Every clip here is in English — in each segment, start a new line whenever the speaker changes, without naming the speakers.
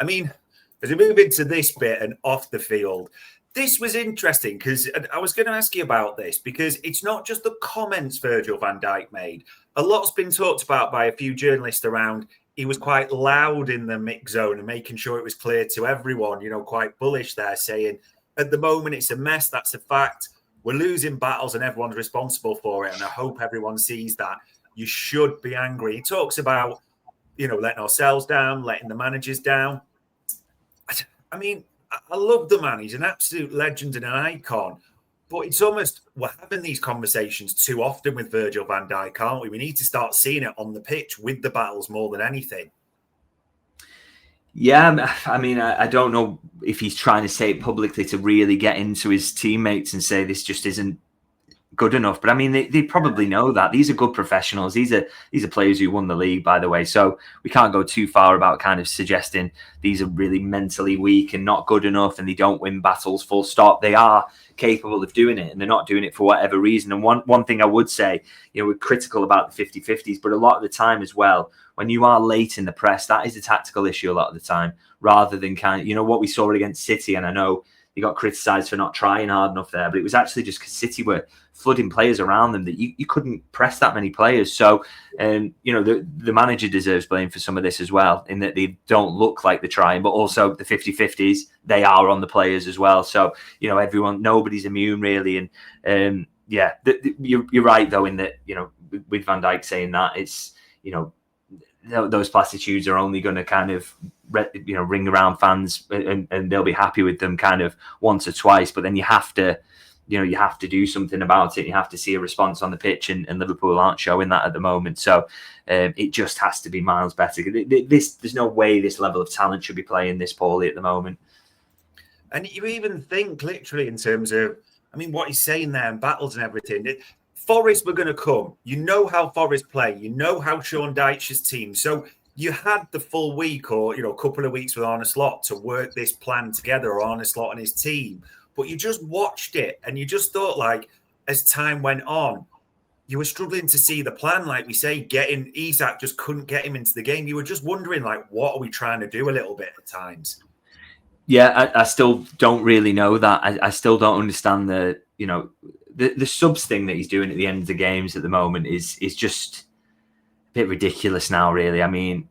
I mean, as we move into this bit and off the field, this was interesting because I was going to ask you about this because it's not just the comments Virgil van Dijk made. A lot's been talked about by a few journalists around. He was quite loud in the mix zone and making sure it was clear to everyone, quite bullish there, saying at the moment it's a mess. That's a fact. We're losing battles and everyone's responsible for it. And I hope everyone sees that. You should be angry. He talks about, letting ourselves down, letting the managers down. I mean, I love the man. He's an absolute legend and an icon. But it's almost, we're having these conversations too often with Virgil van Dijk, aren't we? We need to start seeing it on the pitch with the battles more than anything.
Yeah, I mean, I don't know if he's trying to say it publicly to really get into his teammates and say this just isn't good enough. But I mean, they probably know that. These are good professionals. These are players who won the league, by the way. So we can't go too far about kind of suggesting these are really mentally weak and not good enough and they don't win battles, full stop. They are capable of doing it and they're not doing it for whatever reason. And one thing I would say, we're critical about the 50-50s, but a lot of the time as well, when you are late in the press, that is a tactical issue a lot of the time, rather than kind of, what we saw against City. And I know they got criticised for not trying hard enough there, but it was actually just because City were flooding players around them that you couldn't press that many players. So, the manager deserves blame for some of this as well, in that they don't look like they're trying, but also the 50-50s, they are on the players as well. So, nobody's immune really. And you're right though, in that, with Van Dijk saying that, it's, those platitudes are only going to kind of, ring around fans and they'll be happy with them kind of once or twice. But then you have to do something about it. You have to see a response on the pitch, and Liverpool aren't showing that at the moment. So it just has to be miles better. There's no way this level of talent should be playing this poorly at the moment.
And you even think literally in terms of, what he's saying there and battles and everything. Forest were going to come. You know how Forest play. You know how Sean Dyche's team. So you had the full week or, a couple of weeks with Arne Slot to work this plan together, or Arne Slot and his team. But you just watched it and you just thought, like, as time went on, you were struggling to see the plan. Like we say, Isak just couldn't get him into the game. You were just wondering, like, what are we trying to do a little bit at times?
Yeah, I still don't really know that. I still don't understand the subs thing that he's doing at the end of the games at the moment is just a bit ridiculous now, really. I mean,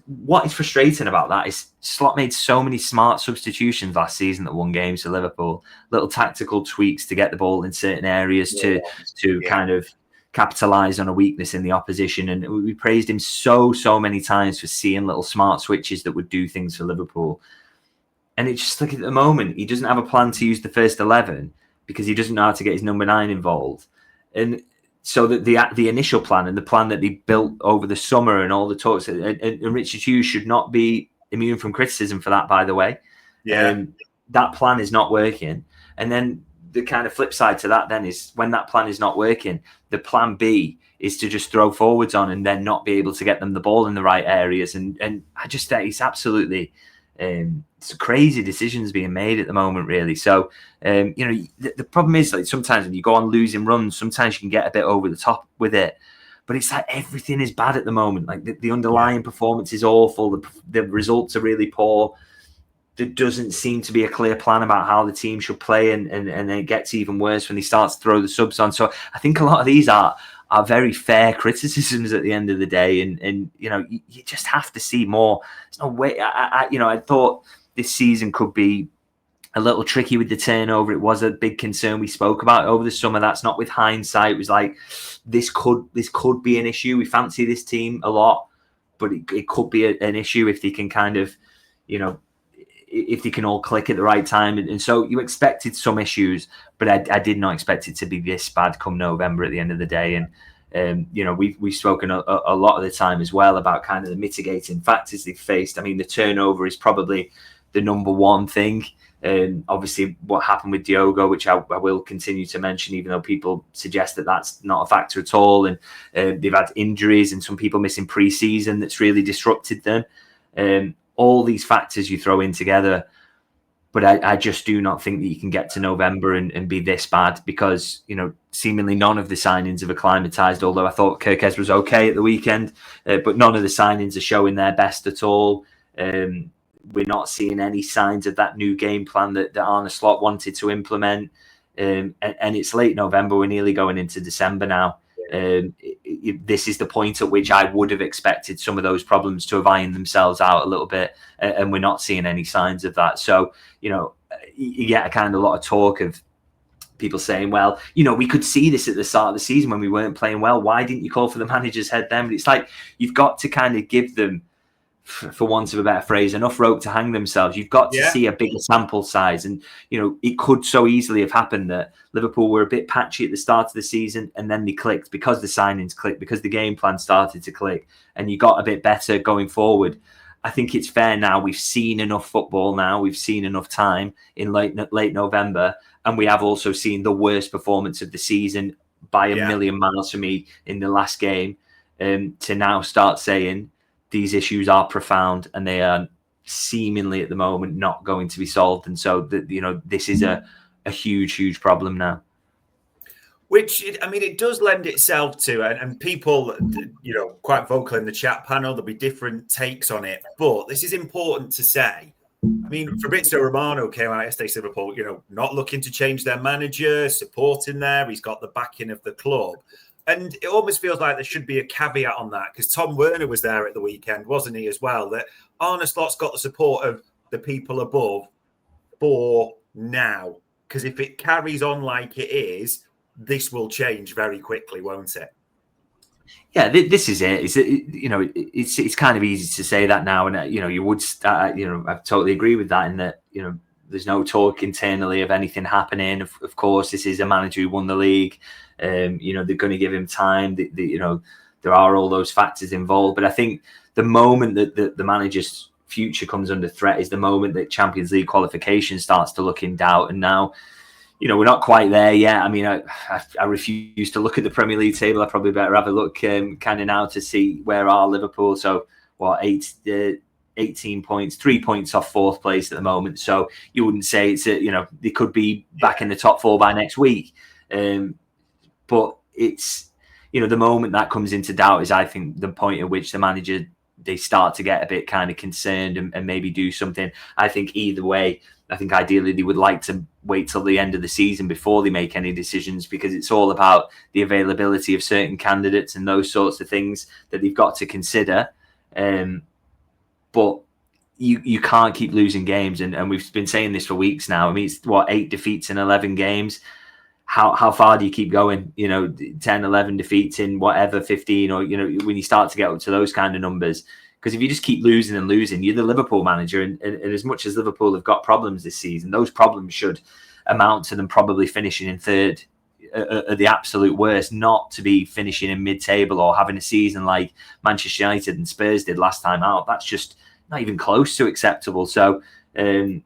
what is frustrating about that is Slot made so many smart substitutions last season that won games for Liverpool, little tactical tweaks to get the ball in certain areas to kind of capitalise on a weakness in the opposition. And we praised him so many times for seeing little smart switches that would do things for Liverpool. And it's just like at the moment, he doesn't have a plan to use the first 11 because he doesn't know how to get his number 9 involved. And so that the initial plan and the plan that they built over the summer and all the talks, and Richard Hughes should not be immune from criticism for that, by the way.
Yeah.
That plan is not working. And then the kind of flip side to that then is when that plan is not working, the plan B is to just throw forwards on and then not be able to get them the ball in the right areas. And I just think it's absolutely it's crazy decisions being made at the moment, really. So, the problem is, like, sometimes when you go on losing runs, sometimes you can get a bit over the top with it. But it's like everything is bad at the moment. Like the underlying performance is awful. The results are really poor. There doesn't seem to be a clear plan about how the team should play, and then it gets even worse when he starts to throw the subs on. So I think a lot of these are very fair criticisms at the end of the day, and you just have to see more. There's no way. I thought this season could be a little tricky with the turnover. It was a big concern we spoke about over the summer. That's not with hindsight. It was like this could be an issue. We fancy this team a lot, but it could be an issue if they can kind of, if they can all click at the right time. And so you expected some issues, but I did not expect it to be this bad come November at the end of the day. And, we've spoken a lot of the time as well about kind of the mitigating factors they've faced. I mean, the turnover is probably the number one thing. Obviously, what happened with Diogo, which I will continue to mention, even though people suggest that that's not a factor at all. And they've had injuries and some people missing pre-season that's really disrupted them. All these factors you throw in together, but I just do not think that you can get to November and be this bad because, seemingly none of the signings have acclimatised, although I thought Kirkes was okay at the weekend, but none of the signings are showing their best at all. We're not seeing any signs of that new game plan that Arne Slot wanted to implement. And it's late November. We're nearly going into December now. This is the point at which I would have expected some of those problems to have ironed themselves out a little bit, and we're not seeing any signs of that. So, you get a kind of lot of talk of people saying, well, we could see this at the start of the season when we weren't playing well. Why didn't you call for the manager's head then? But it's like you've got to kind of give them, for want of a better phrase, enough rope to hang themselves. You've got to see a bigger sample size. And, it could so easily have happened that Liverpool were a bit patchy at the start of the season and then they clicked because the signings clicked, because the game plan started to click, and you got a bit better going forward. I think it's fair now. We've seen enough football now. We've seen enough time in late November. And we have also seen the worst performance of the season by a million miles for me in the last game, to now start saying these issues are profound and they are seemingly at the moment not going to be solved. And so, this is a huge, huge problem now.
Which, it does lend itself to, and people, quite vocal in the chat panel, there'll be different takes on it. But this is important to say. Fabrizio Romano came out yesterday, Liverpool, not looking to change their manager, supporting there. He's got the backing of the club. And it almost feels like there should be a caveat on that, because Tom Werner was there at the weekend, wasn't he, as well? That Arne Slot's got the support of the people above for now. Because if it carries on like it is, this will change very quickly, won't it?
Yeah, this is it. It's kind of easy to say that now, and you would start. I totally agree with that. In that, there's no talk internally of anything happening. Of course, this is a manager who won the league. They're going to give him time. There are all those factors involved. But I think the moment that the manager's future comes under threat is the moment that Champions League qualification starts to look in doubt. And now, we're not quite there yet. I refuse to look at the Premier League table. I probably better have a look kind of now to see where are Liverpool. So, 18 points, 3 points off fourth place at the moment. So you wouldn't say it's they could be back in the top four by next week. But it's, the moment that comes into doubt is, I think, the point at which the manager, they start to get a bit kind of concerned and maybe do something. I think either way, I think ideally they would like to wait till the end of the season before they make any decisions, because it's all about the availability of certain candidates and those sorts of things that they've got to consider. But you can't keep losing games. And we've been saying this for weeks now. It's 8 defeats in 11 games. How far do you keep going? 10, 11 defeats in whatever, 15, or, when you start to get up to those kind of numbers. Because if you just keep losing and losing, you're the Liverpool manager. And as much as Liverpool have got problems this season, those problems should amount to them probably finishing in third at the absolute worst, not to be finishing in mid-table or having a season like Manchester United and Spurs did last time out. That's just not even close to acceptable. So, there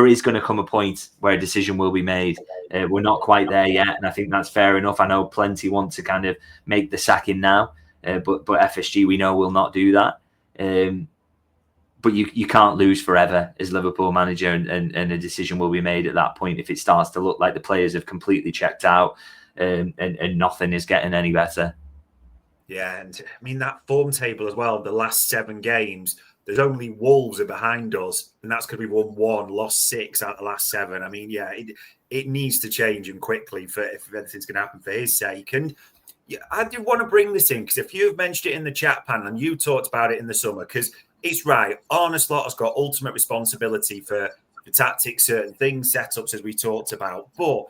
is going to come a point where a decision will be made. We're not quite there yet, and I think that's fair enough. I know plenty want to kind of make the sacking now, but FSG, we know, will not do that. But you can't lose forever as Liverpool manager, and a decision will be made at that point if it starts to look like the players have completely checked out and nothing is getting any better.
Yeah, and that form table as well, the last 7 games, there's only Wolves are behind us, and that's because we won 1, lost 6 out of the last 7. It needs to change, and quickly, if anything's going to happen for his sake. And I did want to bring this in because if you've mentioned it in the chat panel and you talked about it in the summer, because it's right, Arne Slot has got ultimate responsibility for the tactics, certain things, setups, as we talked about. But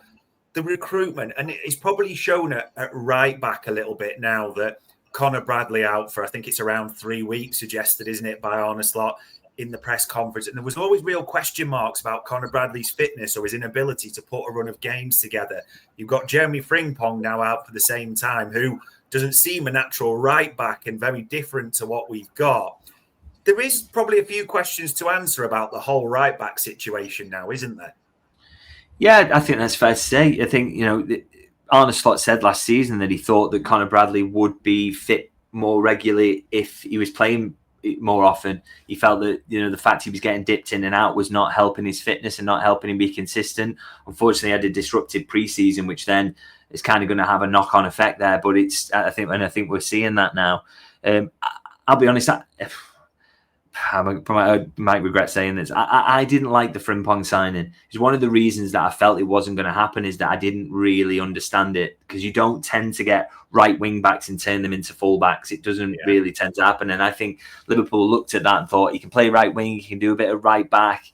the recruitment, and it's probably shown at right back a little bit now that Conor Bradley out for, I think it's around 3 weeks, suggested, isn't it, by Arne Slot in the press conference. And there was always real question marks about Conor Bradley's fitness or his inability to put a run of games together. You've got Jeremy Frimpong now out for the same time, who doesn't seem a natural right back and very different to what we've got. There is probably a few questions to answer about the whole right back situation now, isn't there?
Yeah, I think that's fair to say. I think, Arne Slot said last season that he thought that Conor Bradley would be fit more regularly if he was playing more often. He felt that, the fact he was getting dipped in and out was not helping his fitness and not helping him be consistent. Unfortunately, he had a disrupted preseason, which then is kind of going to have a knock-on effect there. But I think we're seeing that now. I'll be honest, I might regret saying this. I didn't like the Frimpong signing. It's one of the reasons that I felt it wasn't going to happen is that I didn't really understand it, because you don't tend to get right wing backs and turn them into full backs. It doesn't really tend to happen. And I think Liverpool looked at that and thought, he can play right wing, he can do a bit of right back.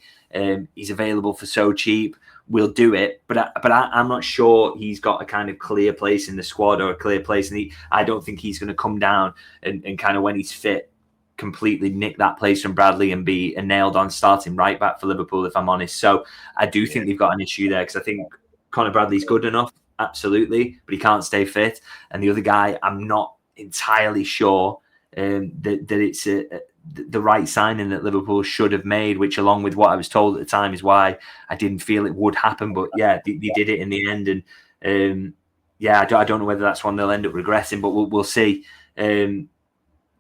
He's available for so cheap. We'll do it. But I'm not sure he's got a kind of clear place in the squad or a clear place. And I don't think he's going to come down and kind of, when he's fit, completely nick that place from Bradley and be a nailed on starting right back for Liverpool, if I'm honest. So I do think they've got an issue there, because I think Conor Bradley's good enough, absolutely, but he can't stay fit. And the other guy, I'm not entirely sure that it's the right signing that Liverpool should have made, which, along with what I was told at the time, is why I didn't feel it would happen. But yeah, they did it in the end. And I don't know whether that's one they'll end up regretting, but we'll see.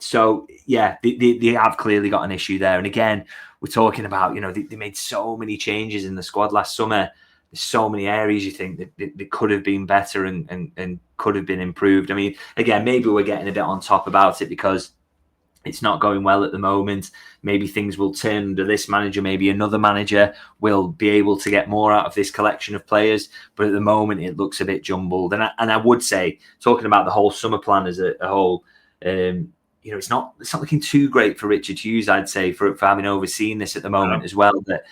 So yeah, they have clearly got an issue there. And again, we're talking about, they made so many changes in the squad last summer. There's so many areas you think that they could have been better and could have been improved. I mean, again, maybe we're getting a bit on top about it because it's not going well at the moment. Maybe things will turn under this manager. Maybe another manager will be able to get more out of this collection of players. But at the moment, it looks a bit jumbled. And I would say, talking about the whole summer plan as a whole, it's not looking too great for Richard Hughes, I'd say, for having overseen this at the moment as well. That,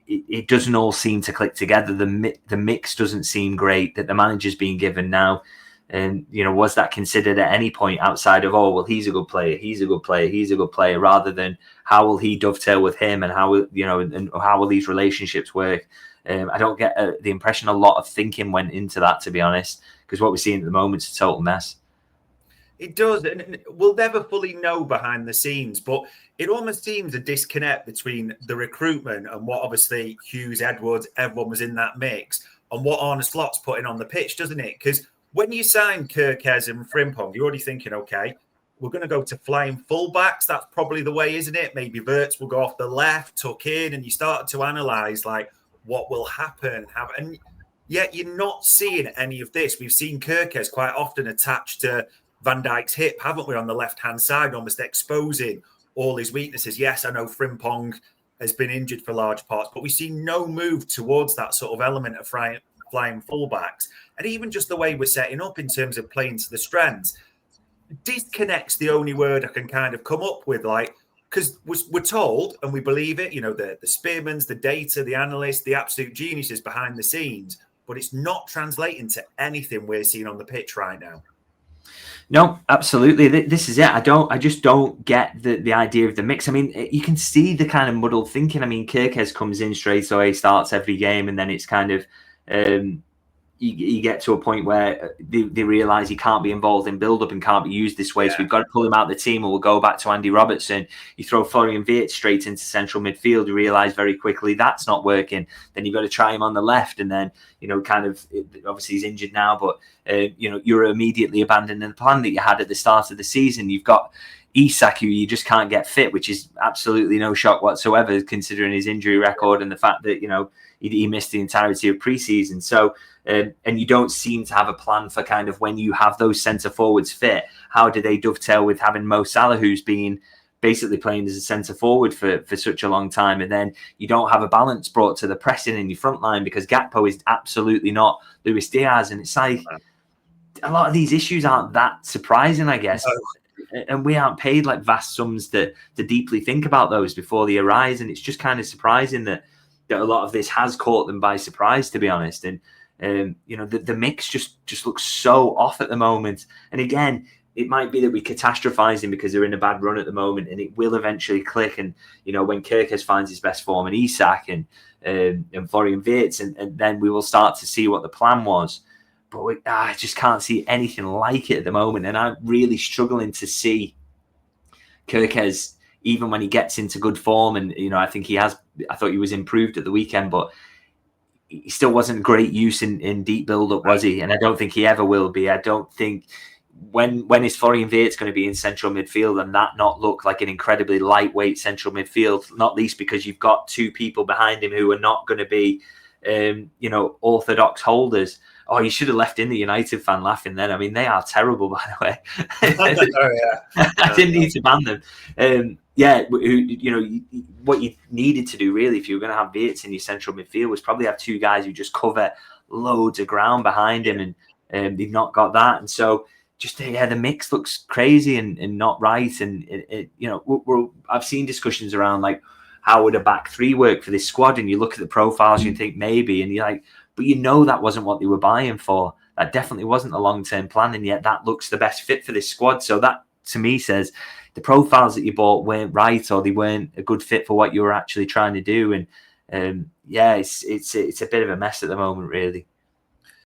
it doesn't all seem to click together. The mix doesn't seem great that the manager's being given now. And, was that considered at any point outside of, he's a good player, rather than how will he dovetail with him and how will these relationships work? I don't get the impression a lot of thinking went into that, to be honest, because what we're seeing at the moment is a total mess.
It does, and we'll never fully know behind the scenes, but it almost seems a disconnect between the recruitment and what obviously Hughes, Edwards, everyone was in that mix, and what Arne Slot's putting on the pitch, doesn't it? Because when you sign Kirkes and Frimpong, you're already thinking, okay, we're going to go to flying fullbacks. That's probably the way, isn't it? Maybe Wirtz will go off the left, tuck in, and you start to analyse like what will happen. And yet you're not seeing any of this. We've seen Kirkes quite often attached to Van Dijk's hip, haven't we, on the left-hand side, almost exposing all his weaknesses. Yes, I know Frimpong has been injured for large parts, but we see no move towards that sort of element of flying fullbacks. And even just the way we're setting up in terms of playing to the strengths, disconnect's the only word I can kind of come up with, because we're told, and we believe it, the Spearmans, the data, the analysts, the absolute geniuses behind the scenes, but it's not translating to anything we're seeing on the pitch right now.
No, absolutely. This is it. I just don't get the idea of the mix. I mean, you can see the kind of muddled thinking. I mean, Kirkes comes in straight away, starts every game, and then it's kind of you get to a point where they realise he can't be involved in build-up and can't be used this way. Yeah. So we've got to pull him out of the team, and we'll go back to Andy Robertson. You throw Florian Wirtz straight into central midfield. You realise very quickly that's not working. Then you've got to try him on the left, and then obviously he's injured now, but you're immediately abandoning the plan that you had at the start of the season. You've got Isak, who you just can't get fit, which is absolutely no shock whatsoever, considering his injury record and the fact that he missed the entirety of pre-season. So, and you don't seem to have a plan for kind of when you have those centre forwards fit, how do they dovetail with having Mo Salah, who's been basically playing as a centre forward for such a long time, and then you don't have a balance brought to the pressing in your front line because Gakpo is absolutely not Luis Diaz, and it's like a lot of these issues aren't that surprising, I guess. And we aren't paid like vast sums to deeply think about those before they arise, and it's just kind of surprising that a lot of this has caught them by surprise, to be honest. And the mix just looks so off at the moment. And again, it might be that we catastrophize him because they're in a bad run at the moment, and it will eventually click. And when Kirkes finds his best form, and Isak and Florian Wirtz, and then we will start to see what the plan was. But I just can't see anything like it at the moment, and I'm really struggling to see Kirkes even when he gets into good form. And I think he has. I thought he was improved at the weekend, but he still wasn't great use in deep build-up, was he? And I don't think he ever will be. I don't think when is Florian Wirtz going to be in central midfield and that not look like an incredibly lightweight central midfield, not least because you've got two people behind him who are not going to be, orthodox holders. Oh, you should have left in the United fan laughing then. I mean, they are terrible, by the way. I didn't need to ban them. Yeah, what you needed to do really, if you were going to have Wirtz in your central midfield, was probably have two guys who just cover loads of ground behind him, and they've not got that, and so just the mix looks crazy and not right, and I've seen discussions around like how would a back three work for this squad, and you look at the profiles, and you think maybe, and you're like, but that wasn't what they were buying for. That definitely wasn't a long-term plan, and yet that looks the best fit for this squad. So that to me says the profiles that you bought weren't right, or they weren't a good fit for what you were actually trying to do. And it's a bit of a mess at the moment, really.